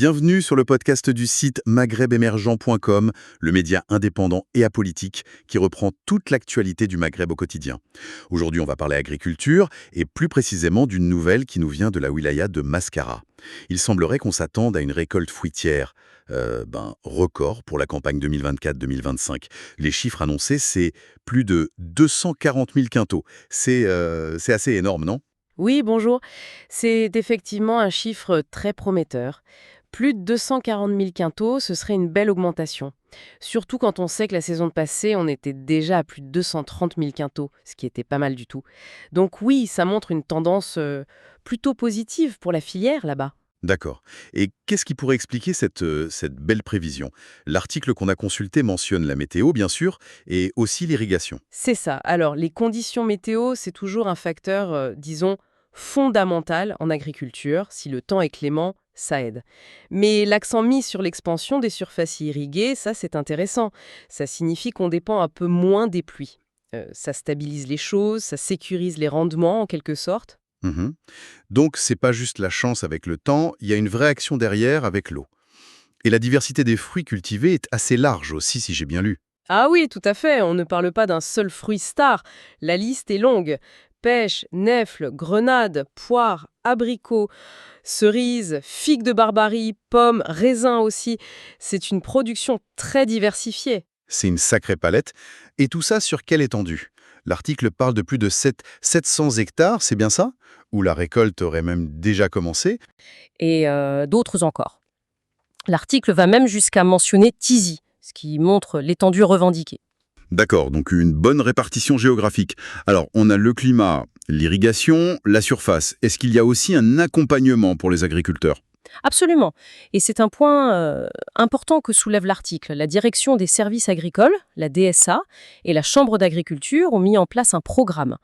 Bienvenue sur le podcast du site maghrebemergent.com, le média indépendant et apolitique qui reprend toute l'actualité du Maghreb au quotidien. Aujourd'hui, on va parler agriculture et plus précisément d'une nouvelle qui nous vient de la wilaya de Mascara. Il semblerait qu'on s'attende à une récolte fruitière, record pour la campagne 2024-2025. Les chiffres annoncés, c'est plus de 240 000 quintaux. C'est assez énorme, non? Oui, bonjour. C'est effectivement un chiffre très prometteur. Plus de 240 000 quintaux, ce serait une belle augmentation. Surtout quand on sait que la saison passée, on était déjà à plus de 230 000 quintaux, ce qui était pas mal du tout. Donc oui, ça montre une tendance plutôt positive pour la filière là-bas. D'accord. Et qu'est-ce qui pourrait expliquer cette belle prévision? L'article qu'on a consulté mentionne la météo, bien sûr, et aussi l'irrigation. C'est ça. Alors, les conditions météo, c'est toujours un facteur, disons, fondamental en agriculture. Si le temps est clément, ça aide. Mais l'accent mis sur l'expansion des surfaces irriguées, ça c'est intéressant. Ça signifie qu'on dépend un peu moins des pluies. Ça stabilise les choses, ça sécurise les rendements en quelque sorte. Mhm. Donc, c'est pas juste la chance avec le temps, il y a une vraie action derrière avec l'eau. Et la diversité des fruits cultivés est assez large aussi, si j'ai bien lu. Ah oui, tout à fait, on ne parle pas d'un seul fruit star. La liste est longue. Pêche, nèfles, grenades, poires, abricots, cerises, figues de Barbarie, pommes, raisins aussi. C'est une production très diversifiée. C'est une sacrée palette. Et tout ça sur quelle étendue? L'article parle de plus de 700 hectares, c'est bien ça? Où la récolte aurait même déjà commencé? Et d'autres encore. L'article va même jusqu'à mentionner Tizi, ce qui montre l'étendue revendiquée. D'accord, donc une bonne répartition géographique. Alors, on a le climat, l'irrigation, la surface. Est-ce qu'il y a aussi un accompagnement pour les agriculteurs? Absolument. Et c'est un point important que soulève l'article. La direction des services agricoles, la DSA, et la Chambre d'agriculture ont mis en place un programme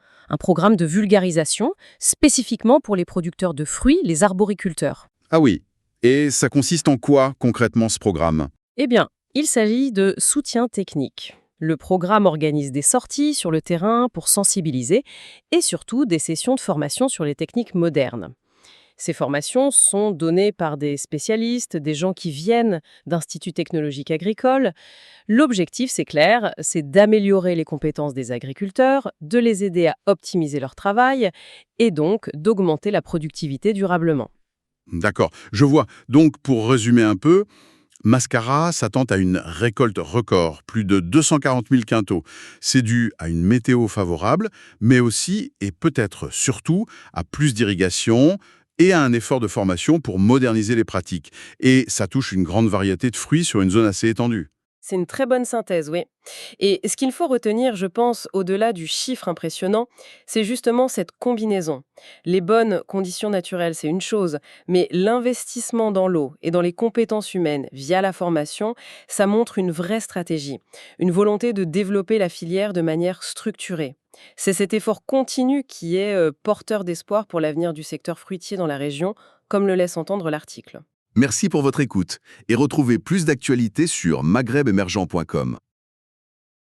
de vulgarisation spécifiquement pour les producteurs de fruits, les arboriculteurs. Ah oui. Et ça consiste en quoi, concrètement, ce programme? Eh bien, il s'agit de soutien technique. Le programme organise des sorties sur le terrain pour sensibiliser et surtout des sessions de formation sur les techniques modernes. Ces formations sont données par des spécialistes, des gens qui viennent d'instituts technologiques agricoles. L'objectif, c'est clair, c'est d'améliorer les compétences des agriculteurs, de les aider à optimiser leur travail et donc d'augmenter la productivité durablement. D'accord, je vois. Donc, pour résumer un peu, Mascara s'attend à une récolte record, plus de 240 000 quintaux. C'est dû à une météo favorable, mais aussi, et peut-être surtout, à plus d'irrigation et à un effort de formation pour moderniser les pratiques. Et ça touche une grande variété de fruits sur une zone assez étendue. C'est une très bonne synthèse, oui. Et ce qu'il faut retenir, je pense, au-delà du chiffre impressionnant, c'est justement cette combinaison. Les bonnes conditions naturelles, c'est une chose, mais l'investissement dans l'eau et dans les compétences humaines via la formation, ça montre une vraie stratégie, une volonté de développer la filière de manière structurée. C'est cet effort continu qui est porteur d'espoir pour l'avenir du secteur fruitier dans la région, comme le laisse entendre l'article. Merci pour votre écoute et retrouvez plus d'actualités sur maghrebemergent.com.